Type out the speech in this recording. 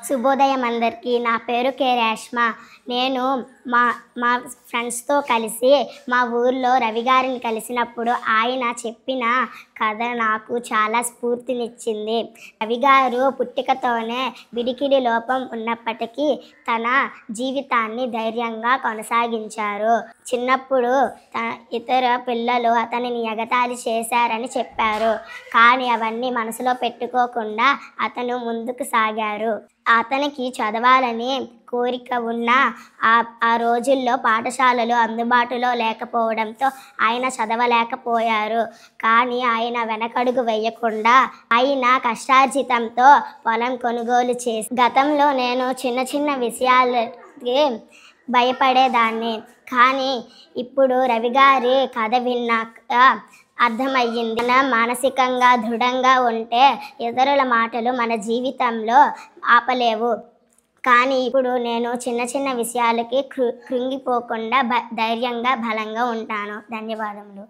శుభోదయం అందరికీ. నా పేరు కే రేష్మ. నేను మా మా ఫ్రెండ్స్తో కలిసి మా ఊర్లో రవి గారిని కలిసినప్పుడు ఆయన చెప్పిన కథ నాకు చాలా స్ఫూర్తినిచ్చింది. రవి గారు పుట్టుకతోనే వినికిడి లోపం ఉన్నప్పటికీ తన జీవితాన్ని ధైర్యంగా కొనసాగించారు. చిన్నప్పుడు ఇతర పిల్లలు అతనిని ఎగతాళి చేశారని చెప్పారు. కానీ అవన్నీ మనసులో పెట్టుకోకుండా అతను ముందుకు సాగారు. అతనికి చదవాలని కోరిక ఉన్న ఆ రోజుల్లో పాఠశాలలు అందుబాటులో లేకపోవడంతో ఆయన చదవలేకపోయారు. కానీ ఆయన వెనకడుగు వేయకుండా ఆయన కష్టార్జితంతో పొలం కొనుగోలు చేసి గతంలో నేను చిన్న చిన్న విషయాలకి భయపడేదాన్ని. కానీ ఇప్పుడు రవి గారి కథ విన్నాక అర్థమయ్యింది. మనం మానసికంగా దృఢంగా ఉంటే ఇతరుల మాటలు మన జీవితంలో ఆపలేవు. కానీ ఇప్పుడు నేను చిన్న చిన్న విషయాలకి కృంగిపోకుండా ధైర్యంగా బలంగా ఉంటాను. ధన్యవాదములు.